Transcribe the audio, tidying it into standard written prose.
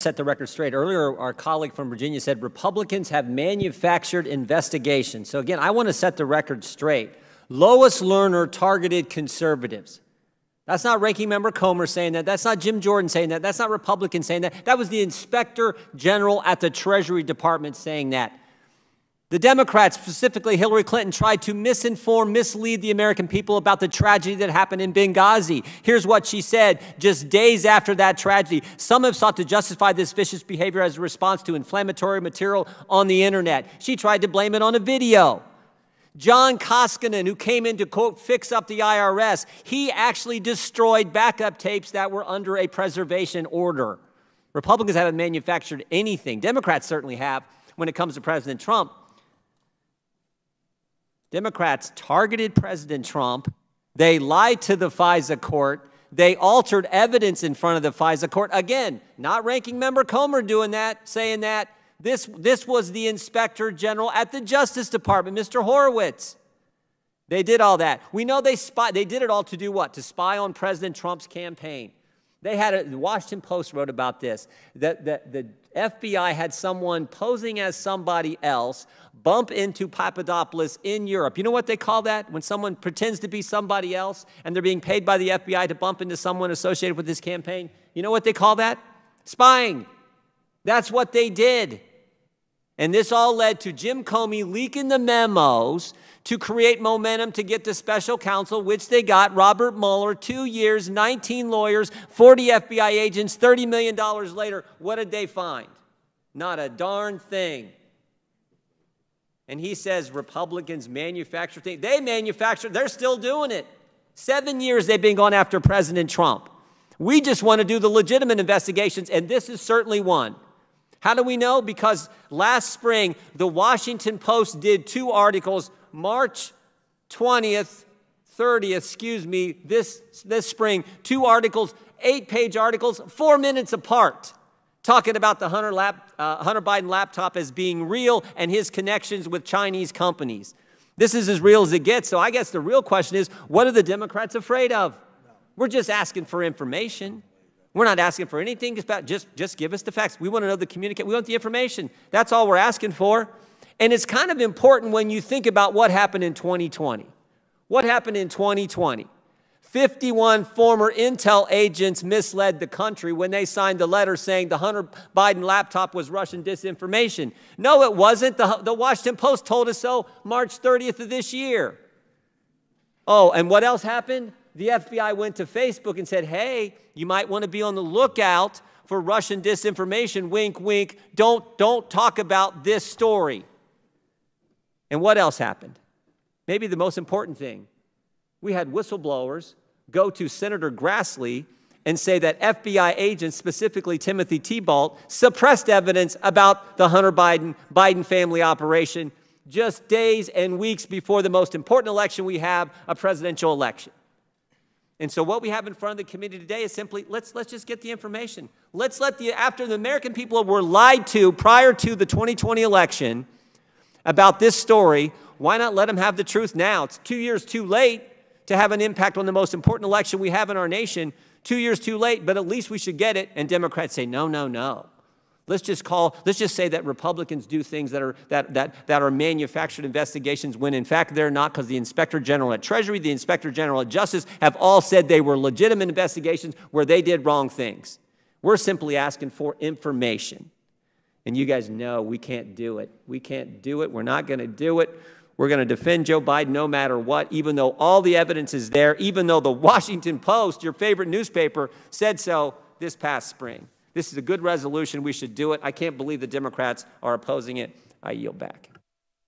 Set the record straight. Earlier, our colleague from Virginia said Republicans have manufactured investigations. So again, I want to set the record straight. Lois Lerner targeted conservatives. That's not Ranking Member Comer saying that. That's not Jim Jordan saying that. That's not Republicans saying that. That was the Inspector General at the Treasury Department saying that. The Democrats, specifically Hillary Clinton, tried to misinform, mislead the American people about the tragedy that happened in Benghazi. Here's what she said just days after that tragedy. Some have sought to justify this vicious behavior as a response to inflammatory material on the internet. She tried to blame it on a video. John Koskinen, who came in to, quote, fix up the IRS, he actually destroyed backup tapes that were under a preservation order. Republicans haven't manufactured anything. Democrats certainly have when it comes to President Trump. Democrats targeted President Trump. They lied to the FISA court. They altered evidence in front of the FISA court. Again, not Ranking Member Comer doing that, saying that. This was the Inspector General at the Justice Department, Mr. Horowitz. They did all that. We know they did it all to do what? To spy on President Trump's campaign. The Washington Post wrote about this, that the FBI had someone posing as somebody else bump into Papadopoulos in Europe. You know what they call that? When someone pretends to be somebody else and they're being paid by the FBI to bump into someone associated with this campaign. You know what they call that? Spying. That's what they did. And this all led to Jim Comey leaking the memos to create momentum to get the special counsel, which they got, Robert Mueller, 2 years, 19 lawyers, 40 FBI agents, $30 million later. What did they find? Not a darn thing. And he says Republicans manufacture things. They manufacture, they're still doing it. 7 years they've been going after President Trump. We just want to do the legitimate investigations, and this is certainly one. How do we know? Because last spring, the Washington Post did 2 articles, March 20th, 30th, this spring, 2 articles, 8-page articles, 4 minutes apart, talking about the Hunter Biden laptop as being real and his connections with Chinese companies. This is as real as it gets. So I guess the real question is, what are the Democrats afraid of? We're just asking for information. We're not asking for anything. Just give us the facts. We want to know the communicate. We want the information. That's all we're asking for. And it's kind of important when you think about what happened in 2020. What happened in 2020? 51 former Intel agents misled the country when they signed the letter saying the Hunter Biden laptop was Russian disinformation. No, it wasn't. The Washington Post told us so March 30th of this year. Oh, and what else happened? The FBI went to Facebook and said, hey, you might want to be on the lookout for Russian disinformation. Wink, wink. Don't talk about this story. And what else happened? Maybe the most important thing. We had whistleblowers go to Senator Grassley and say that FBI agents, specifically Timothy Thibault, suppressed evidence about the Hunter Biden family operation just days and weeks before the most important election we have, a presidential election. And so what we have in front of the committee today is simply, let's just get the information. After the American people were lied to prior to the 2020 election about this story, why not let them have the truth now? It's 2 years too late to have an impact on the most important election we have in our nation. 2 years too late, but at least we should get it. And Democrats say, no, no, no. Let's just say that Republicans do things that are manufactured investigations when in fact they're not, because the Inspector General at Treasury, the Inspector General at Justice have all said they were legitimate investigations where they did wrong things. We're simply asking for information. And you guys know we can't do it. We can't do it. We're not going to do it. We're going to defend Joe Biden no matter what, even though all the evidence is there, even though the Washington Post, your favorite newspaper, said so this past spring. This is a good resolution. We should do it. I can't believe the Democrats are opposing it. I yield back.